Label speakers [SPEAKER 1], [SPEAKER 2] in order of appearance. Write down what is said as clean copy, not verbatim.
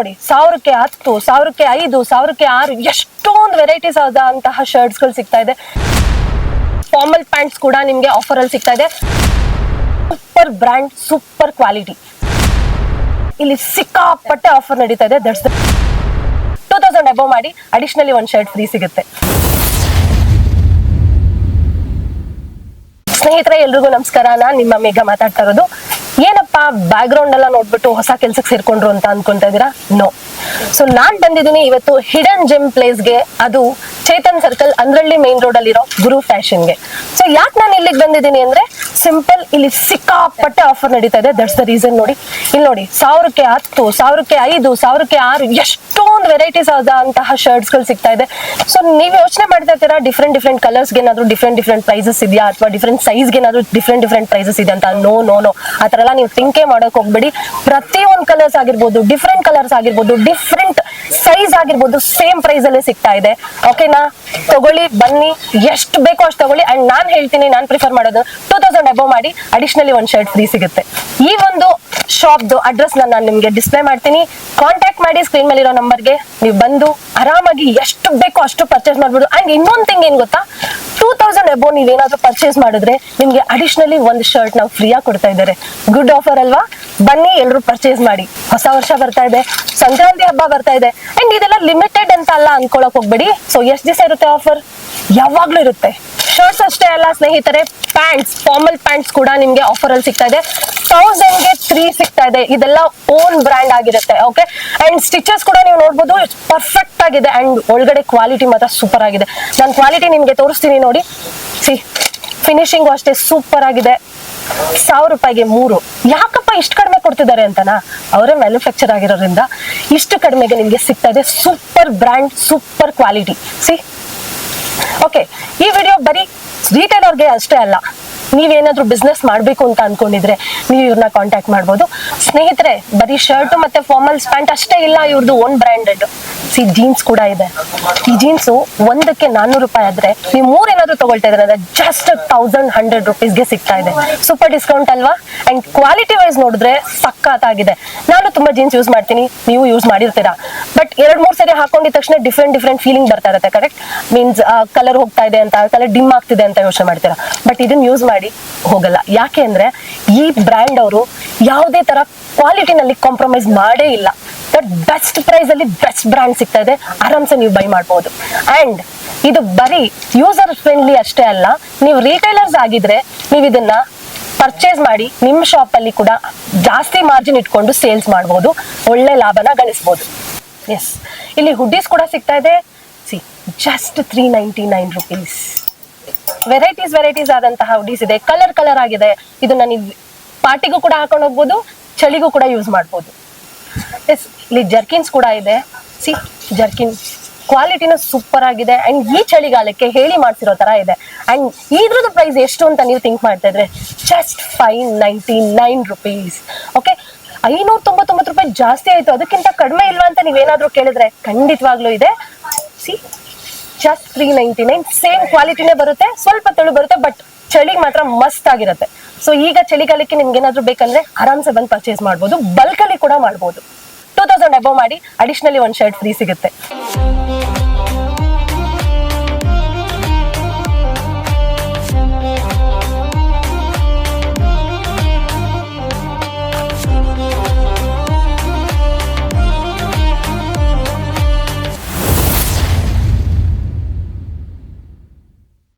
[SPEAKER 1] ನೋಡಿ 1000ಕ್ಕೆ 10, 1000ಕ್ಕೆ 5, 1000ಕ್ಕೆ 6 ಎಷ್ಟೊಂದು ವೆರೈಟೀಸ್ ಆದಂತಹ ಶರ್ಟ್ಸ್ ಗಳು ಸಿಗ್ತಾ ಇದೆ. ಫಾರ್ಮಲ್ ಪ್ಯಾಂಟ್ಸ್ ಕೂಡ ನಿಮ್ಗೆ ಆಫರ್ ಅಲ್ಲಿ ಸಿಗ್ತಾ ಇದೆ. Super brand, super quality. ಇಲ್ಲಿ ಸಿಕ್ಕಾಪಟ್ಟೆ ಆಫರ್ ನಡೀತಾ ಇದೆ. ದಟ್ಸ್ 2000 ಅಬೌವ್ ಮಾಡಿ ಅಡಿಷನಲಿ ಒಂದು ಶರ್ಟ್ ಫ್ರೀ ಸಿಗುತ್ತೆ. ಸ್ನೇಹಿತರೆ, ಎಲ್ರಿಗೂ ನಮಸ್ಕಾರ. ನಾನ್ ನಿಮ್ಮ ಮೇಘ ಮಾತಾಡ್ತಾ ಇರೋದು. ಏನಪ್ಪಾ ಬ್ಯಾಕ್ ಗ್ರೌಂಡ್ ಎಲ್ಲ ನೋಡ್ಬಿಟ್ಟು ಹೊಸ ಕೆಲ್ಸಕ್ಕೆ ಸೇರ್ಕೊಂಡ್ರು ಅಂತ ಅನ್ಕೊಂತಾ ಇದೀರಾ? ನೋ. ಸೊ ನಾನ್ ಬಂದಿದ್ದೀನಿ ಇವತ್ತು ಹಿಡನ್ ಜಿಮ್ ಪ್ಲೇಸ್ಗೆ. ಅದು Chetan circle, Andrahalli main road ಅಲ್ಲಿರೋ ಗುರು ಫ್ಯಾಷನ್ಗೆ. ಸೊ ಯಾಕೆ ನಾನು ಇಲ್ಲಿಗೆ ಬಂದಿದ್ದೀನಿ ಅಂದ್ರೆ ಸಿಂಪಲ್, ಇಲ್ಲಿ ಸಿಕ್ಕಾಪಟ್ಟೆ ಆಫರ್ ನಡೀತಾ ಇದೆ. That's the reason. ನೋಡಿ, ಇಲ್ಲಿ ನೋಡಿ 1000ಕ್ಕೆ 10, 1000ಕ್ಕೆ 5, 1000ಕ್ಕೆ 6 ಎಷ್ಟೊಂದು ವೆರೈಟೀಸ್ ಆದಂತಹ ಶರ್ಟ್ಸ್ ಗಳು ಸಿಗ್ತಾ ಇದೆ. ಸೊ ನೀವು ಯೋಚನೆ ಮಾಡ್ತಾ ಇರ್ತೀರಾ ಡಿಫ್ರೆಂಟ್ ಕಲರ್ಸ್ಗೆ ಏನಾದ್ರು ಡಿಫ್ರೆಂಟ್ ಪ್ರೈಸಸ್ ಇದೆಯಾ, ಅಥವಾ ಡಿಫ್ರೆಂಟ್ ಸೈಜ್ಗೆ ಏನಾದ್ರು ಡಿಫ್ರೆಂಟ್ ಪ್ರೈಸಸ್ ಇದೆ ಅಂತ. ನೋ, ಆ ತರ ಎಲ್ಲ ನೀವು ಥಿಂಕೇ ಮಾಡಕ್ ಹೋಗ್ಬೇಡಿ. ಪ್ರತಿ ಒಂದು ಕಲರ್ಸ್ ಆಗಿರ್ಬೋದು, ಡಿಫ್ರೆಂಟ್ ಕಲರ್ಸ್ ಆಗಿರ್ಬೋದು, ಡಿಫ್ರೆಂಟ್ ಸೈಜ್ ಆಗಿರ್ಬೋದು, ಸೇಮ್ ಪ್ರೈಸ್ ಅಲ್ಲೇ ಸಿಗ್ತಾ ಇದೆ. ಓಕೆನಾ? ತಗೊಳ್ಳಿ, ಬನ್ನಿ, ಎಷ್ಟು ಬೇಕೋ ಅಷ್ಟು ತಗೊಳ್ಳಿ. ಅಂಡ್ ನಾನ್ ಹೇಳ್ತೀನಿ, ನಾನ್ ಪ್ರಿಫರ್ ಮಾಡೋದು 2000 ಅಬೌವ್ ಮಾಡಿ ಅಡಿಷನಲಿ ಒಂದು ಶರ್ಟ್ ಫ್ರೀ ಸಿಗುತ್ತೆ. ಈ ಒಂದು ಶಾಪ್ದು ಅಡ್ರೆಸ್ ನಾನು ನಿಮ್ಗೆ ಡಿಸ್ಪ್ಲೇ ಮಾಡ್ತೀನಿ. ಕಾಂಟ್ಯಾಕ್ಟ್ ಮಾಡಿ ಸ್ಕ್ರೀನ್ ಮೇಲೆ ಇರೋ ನಂಬರ್ಗೆ. ನೀವು ಬಂದು ಆರಾಮಾಗಿ ಎಷ್ಟು ಬೇಕೋ ಅಷ್ಟು ಪರ್ಚೇಸ್ ಮಾಡ್ಬೋದು. ಅಂಡ್ ಇನ್ನೊಂದು ಥಿಂಗ್ ಏನ್ ಗೊತ್ತಾ, 2000 ಅಬೌವ್ ನೀವೇನಾದ್ರೂ ಪರ್ಚೇಸ್ ಮಾಡಿದ್ರೆ ನಿಮ್ಗೆ ಅಡಿಷನಲಿ ಒಂದು ಶರ್ಟ್ ನಾವು ಫ್ರೀ ಆಗಿ ಕೊಡ್ತಾ ಇದ್ದಾರೆ. ಗುಡ್ ಆಫರ್ ಅಲ್ವಾ? ಬನ್ನಿ, ಎಲ್ರು ಪರ್ಚೇಸ್ ಮಾಡಿ. ಹೊಸ ವರ್ಷ ಬರ್ತಾ ಇದೆ, ಸಂಕ್ರಾಂತಿ ಹಬ್ಬ ಬರ್ತಾ ಇದೆ. ಅಂಡ್ ಇದೆಲ್ಲ ಲಿಮಿಟೆಡ್ ಅಂತ ಅಲ್ಲ ಅನ್ಕೊಳಕ್ ಹೋಗ್ಬೇಡಿ. ಸೊ ಎಷ್ಟು ದಿವಸ ಇರುತ್ತೆ ಆಫರ್? ಯಾವಾಗ್ಲೂ ಇರುತ್ತೆ. ಶರ್ಟ್ಸ್ ಅಷ್ಟೇ ಅಲ್ಲ ಸ್ನೇಹಿತರೆ, ಪ್ಯಾಂಟ್ಸ್, ಫಾರ್ಮಲ್ ಪ್ಯಾಂಟ್ಸ್ ಕೂಡ ನಿಮ್ಗೆ ಆಫರ್ ಅಲ್ಲಿ ಸಿಗ್ತಾ ಇದೆ. 1000ಗೆ 3 ಸಿಗ್ತಾ ಇದೆ. ಇದೆಲ್ಲ ಓನ್ ಬ್ರ್ಯಾಂಡ್ ಆಗಿರುತ್ತೆ. ಓಕೆ, ಅಂಡ್ ಸ್ಟಿಚಸ್ ಕೂಡ ನೀವು ನೋಡ್ಬೋದು, ಪರ್ಫೆಕ್ಟ್ ಆಗಿದೆ. ಅಂಡ್ ಒಳಗಡೆ ಕ್ವಾಲಿಟಿ ಮಾತ್ರ ಸೂಪರ್ ಆಗಿದೆ. ನಾನು ಕ್ವಾಲಿಟಿ ನಿಮ್ಗೆ ತೋರಿಸ್ತೀನಿ ನೋಡಿ. ಸಿ, ಫಿನಿಶಿಂಗ್ ಅಷ್ಟೇ ಸೂಪರ್ ಆಗಿದೆ. 1000 ರೂಪಾಯಿಗೆ 3. ಯಾಕಪ್ಪ ಇಷ್ಟು ಕಡಿಮೆ ಕೊಡ್ತಿದ್ದಾರೆ ಅಂತನಾ? ಅವರೇ ಮ್ಯಾನುಫ್ಯಾಕ್ಚರ್ ಆಗಿರೋದ್ರಿಂದ ಇಷ್ಟು ಕಡಿಮೆಗೆ ನಿಮ್ಗೆ ಸಿಗ್ತಾ ಇದೆ. Super brand, super quality. C, okay, ಈ ವಿಡಿಯೋ ಬರೀ ರಿಟೇಲರ್ಗೆ ಅಷ್ಟೇ ಅಲ್ಲ. ನೀವೇನಾದ್ರೂ ಬಿಸ್ನೆಸ್ ಮಾಡ್ಬೇಕು ಅಂತ ಅನ್ಕೊಂಡಿದ್ರೆ ನೀವು ಇವ್ರನ್ನ ಕಾಂಟ್ಯಾಕ್ಟ್ ಮಾಡ್ಬೋದು. ಸ್ನೇಹಿತರೆ, ಬರೀ ಶರ್ಟ್ ಮತ್ತೆ ಫಾರ್ಮಲ್ಸ್ ಪ್ಯಾಂಟ್ ಅಷ್ಟೇ ಇಲ್ಲ, ಇವ್ರದ್ದು ಓನ್ ಬ್ರ್ಯಾಂಡೆಡ್. ಸಿ, ಜೀನ್ಸ್ ಕೂಡ ಇದೆ. ಈ ಜೀನ್ಸು ಒಂದಕ್ಕೆ 400 ರೂಪಾಯಿ ಆದ್ರೆ ನೀವು 3 ಏನಾದ್ರು ತಗೊಳ್ತಾ ಇದ್ರೆ ಜಸ್ಟ್ 1100 rupeesಗೆ ಸಿಗ್ತಾ ಇದೆ. ಸೂಪರ್ ಡಿಸ್ಕೌಂಟ್ ಅಲ್ವಾ? ಅಂಡ್ ಕ್ವಾಲಿಟಿ ವೈಸ್ ನೋಡಿದ್ರೆ ಸಖತ್ತಾಗಿದೆ. ನಾನು ತುಂಬಾ ಜೀನ್ಸ್ ಯೂಸ್ ಮಾಡ್ತೀನಿ, ನೀವು ಯೂಸ್ ಮಾಡಿರ್ತೀರಾ. ಬಟ್ 2-3 ಸರಿ ಹಾಕೊಂಡಿದ ತಕ್ಷಣ ಡಿಫ್ರೆಂಟ್ ಫೀಲಿಂಗ್ ಬರ್ತಾ ಇರುತ್ತೆ. ಕರೆಕ್ಟ್? ಮೀನ್ಸ್ ಕಲರ್ ಹೋಗ್ತಾ ಇದೆ ಅಂತ, ಕಲರ್ ಡಿಮ್ ಆಗ್ತಿದೆ ಅಂತ ಯೋಚನೆ ಮಾಡ್ತೀರಾ. ಬಟ್ ಇದನ್ನ ಯೂಸ್ ಮಾಡಿ ಹೋಗಲ್ಲ. ಯಾಕೆ ಅಂದ್ರೆ ಈ ಬ್ರ್ಯಾಂಡ್ ಅವರು ಯಾವುದೇ ತರ ಕ್ವಾಲಿಟಿನಲ್ಲಿ ಕಾಂಪ್ರಮೈಸ್ ಮಾಡೇ ಇಲ್ಲ. ಬಟ್ ಬೆಸ್ಟ್ ಪ್ರೈಸ್ ಅಲ್ಲಿ ಬೆಸ್ಟ್ ಬ್ರ್ಯಾಂಡ್ ಸಿಗ್ತಾ ಇದೆ. ಆರಾಮ್ಸೆ ನೀವು ಬೈ ಮಾಡಬಹುದು. ಅಂಡ್ ಇದು ಬರೀ ಯೂಸರ್ ಫ್ರೆಂಡ್ಲಿ ಅಷ್ಟೇ ಅಲ್ಲ, ನೀವು ರಿಟೇಲರ್ಸ್ ಆಗಿದ್ರೆ ನೀವು ಇದನ್ನ ಪರ್ಚೇಸ್ ಮಾಡಿ ನಿಮ್ಮ ಶಾಪ್ ಅಲ್ಲಿ ಕೂಡ ಜಾಸ್ತಿ ಮಾರ್ಜಿನ್ ಇಟ್ಕೊಂಡು ಸೇಲ್ಸ್ ಮಾಡಬಹುದು, ಒಳ್ಳೆ ಲಾಭನ ಗಳಿಸಬಹುದು. ಎಸ್, ಇಲ್ಲಿ ಹುಡ್ಡೀಸ್ ಕೂಡ ಸಿಗ್ತಾ ಇದೆ. C, just 399 rupees. ವೆರೈಟೀಸ್ ಆದಂತಹ ಹುಡೀಸ್ ಇದೆ. ಕಲರ್ ಆಗಿದೆ. ಇದನ್ನ ನೀವು ಪಾರ್ಟಿಗೂ ಕೂಡ ಹಾಕೊಂಡು ಹೋಗ್ಬೋದು, ಚಳಿಗೂ ಕೂಡ ಯೂಸ್ ಮಾಡ್ಬೋದು. ಎಸ್, ಇಲ್ಲಿ ಜರ್ಕಿನ್ಸ್ ಕೂಡ ಇದೆ. ಸಿ, ಜರ್ಕಿನ್ ಕ್ವಾಲಿಟಿನ ಸೂಪರ್ ಆಗಿದೆ. ಅಂಡ್ ಈ ಚಳಿಗಾಲಕ್ಕೆ ಹೇಳಿ ಮಾಡ್ತಿರೋ ತರ ಇದೆ. ಅಂಡ್ ಇದ್ರದ್ದು ಪ್ರೈಸ್ ಎಷ್ಟು ಅಂತ ನೀವು ಥಿಂಕ್ ಮಾಡ್ತಾ ಇದ್ರೆ ಜಸ್ಟ್ 599 rupees. ಓಕೆ, 599 ರೂಪಾಯಿ ಜಾಸ್ತಿ ಆಯ್ತು, ಅದಕ್ಕಿಂತ ಕಡಿಮೆ ಇಲ್ವಾ ಅಂತ ನೀವೇನಾದ್ರೂ ಕೇಳಿದ್ರೆ ಖಂಡಿತವಾಗ್ಲೂ ಇದೆ. C, just 399. ಸೇಮ್ ಕ್ವಾಲಿಟಿನೇ ಬರುತ್ತೆ, ಸ್ವಲ್ಪ ತೆಳು ಬರುತ್ತೆ, ಬಟ್ ಚಳಿಗೆ ಮಾತ್ರ ಮಸ್ತ್ ಆಗಿರುತ್ತೆ. ಸೊ ಈಗ ಚಳಿಗಾಲಕ್ಕೆ ನಿಮ್ಗೆ ಏನಾದ್ರು ಬೇಕಂದ್ರೆ ಆರಾಮ್ಸೆ ಬಂದು ಪರ್ಚೇಸ್ ಮಾಡ್ಬೋದು, ಬಲ್ಕ್ ಅಲ್ಲಿ ಕೂಡ ಮಾಡ್ಬೋದು. 2000 ಅಬೌವ್ ಮಾಡಿ ಅಡಿಷನಲಿ ಒಂದು ಶರ್ಟ್ ಫ್ರೀ ಸಿಗುತ್ತೆ.